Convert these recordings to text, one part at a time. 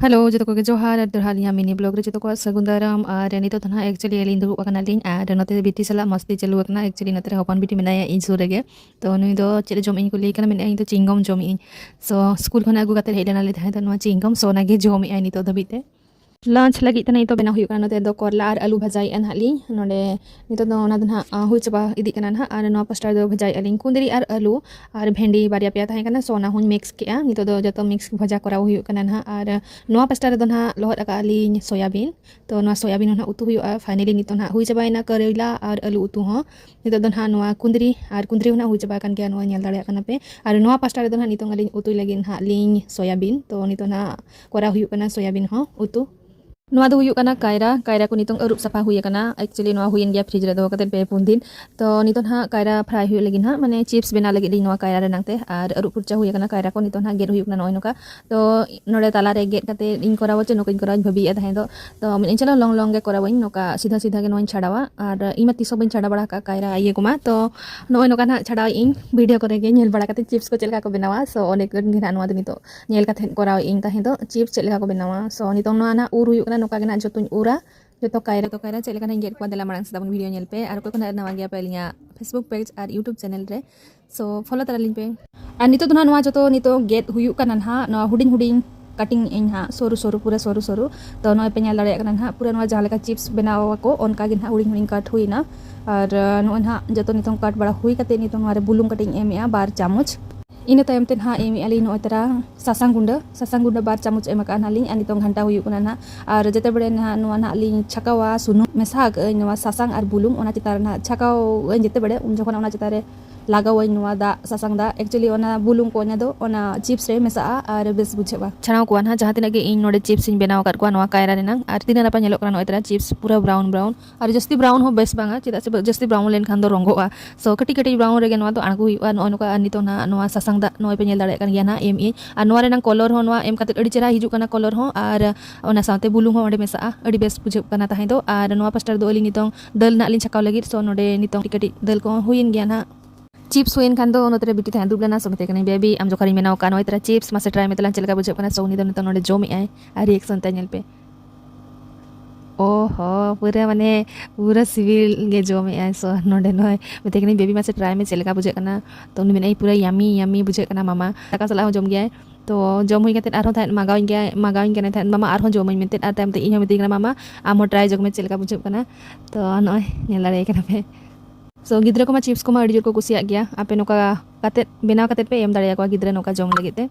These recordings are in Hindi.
हेलो जो को जोहार दोहरा लिया मिनी ब्लॉग रे जो को सगुंदाराम और नितो तना एक्चुअली एलिन दुरुब अकना लिन और नते बिटी सला मस्ती चालू अकना एक्चुअली नते हपन बिटी मेनाया इन सुर गे तो नुई दो चेले जम इन को ले कना मेना इन तो चिंगम जम इन सो स्कूल खना अगु कते हेलेना ले थाहे तो नुआ चिंगम सो नागे जम इन नितो दबिते लंच लगी तना तो बेना हुई kana नते दो करला और आलू भजाई अन हाली नोडे नितो दो ओना दना हुई चबा इदी kana ना और नो पास्टा दो भजाई अलिन कुंदरी और आलू और भेंडी बारिया पिया थाहे kana सोना हुन मिक्स केआ नितो दो जतो मिक्स भजा करा हुई kana ना और नो पास्टा दो ना लोहर अका अलिन सोयाबीन तो नो सोयाबीन ना उतु हुई फाइनली नितो ना हुई चबा ना करेला और आलू उतु हो नितो दो ना नो कुंदरी ना हुई चबा kan के नो नेल दाड़े kana पे और नो पास्टा दो ना नितो अलिन उतु लगिन हा लिन सोयाबीन तो नितो ना करा हुई kana सोयाबीन हो उतु नुआ दो हुई kana कायरा को नितों अरुप सफा हुई kana एक्चुअली नुआ हुई गया फ्रिज रे दो कते पे पुन दिन तो नितों हा कायरा फ्राई हुई लगिन हा माने चिप्स बना लगी नुआ कायरा रे नांगते और अरुप पुरचा हुई kana कायरा को नितों हा गेट हुई kana नोय नोका तो नोडे ताला रे गेट कते इन करावो चे नोका इन कराव भाबी आ थाहे तो मिन चलो लॉन्ग लॉन्ग गे कराव इन नोका सीधा सीधा गे नोय छाड़ावा और इमा तिसो बन छाड़ा बड़ा का कायरा ये गुमा तो नोय नोका ना छाड़ा इन वीडियो करे गे नेल बड़ा कते चिप्स को चलका को बनावा सो अनेक गन गे नुआ दो नेल कते कराव इन थाहे तो चिप्स चलका को बनावा सो नितों नुआ ना उर हुई kana नोका गे ना जतुन उरा जो तो कायरा चले kana गेट को दला मांग सदा वीडियो नेल पे और कोई कोना नवा गया पे लिया फेसबुक पेज और यूट्यूब चैनल रे सो फॉलो तरा लिन पे और नितो दना नवा जतो नितो गेट हुयु kana ना नवा हुडिंग हुडिंग कटिंग इन हा सोरु सोरु पूरा सोरु सोरु तो नवा पे नेल दाड़े kana ना पूरा नवा जहां लेका चिप्स बनावा को ओनका गे ना हुडिंग हुडिंग कट हुई ना और नवा ना जतो नितो कट बड़ा हुई कते नितो नवा रे बुलुंग कटिंग एमिया 12 चामच इन तायम तेन हा एमी अली नो तरा सासांग गुंडा 12 चामच एमका नाली अनि तो घंटा हुई कुना ना और जते बड़े ना नो ना अली छकावा सुनु मेसाग नो सासांग और बुलुंग ओना चितार ना छकाव जते बड़े उन जखन ओना चितारे लगाव नो दा सासांग दा एक्चुअली ओना बुलुंग को ना दो ओना चिप्स रे मेसा और बेस बुझेबा छनाव को ना जहां तिना गे इन नोडे चिप्स इन बनाव कर को नो कायरा रे ना और तिना ना नेलो करा नो तरा चिप्स पूरा ब्राउन ब्राउन और जस्ती ब्राउन हो बेस बांगा चिता से जस्ती ब्राउन लेन खान दो रंगोआ सो कटी कटी ब्राउन रे गे नो तो आगु हुई नो नो नितो ना नो सासांग दा नो पे nail दाड़े kan gya na em i ar noa renang color ho noa em kate adi chera hiju kana color ho ar ona saute bulung ho onde mesa adi bes bujhe kana tahe do ar noa pastar do ali nitong dal na lin chakaw lagi so node nitong tikati dal ko huin gya na chips हुइन खान दो नोतरे बिटी थान दुबला ना समते कने बेबी आम जो खरी मेनाव कानो इतरा चिप्स मासे ट्राई मेतला चलका बुझे kana सौनी दो नतो नोडे जोमी आए आ रिएक्शन तनेल पे ओहो पूरा माने पूरा सिविल गे जो में आए सो नोडे नोय मते कने बेबी मासे ट्राई में चलका बुझे kana तो उन में पूरा यमी यमी बुझे kana मामा ताका सला जम गया तो जम हुई कते आरो थान मागाइन कने थान मामा आरो जम मेते आ टाइम ते इन मेते kana मामा आमो ट्राई जग में चलका बुझे kana तो नोय नेला kana पे सो गिद्रे को मा चिप्स को मा अड़ी जोर को कुसिया गया आपे नोका कते बेनाव कते पे एम दाड़िया को गिद्रे नोका जम लगिते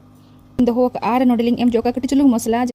दो हो आर नोडलिंग एम जोका कटी चुलु मसला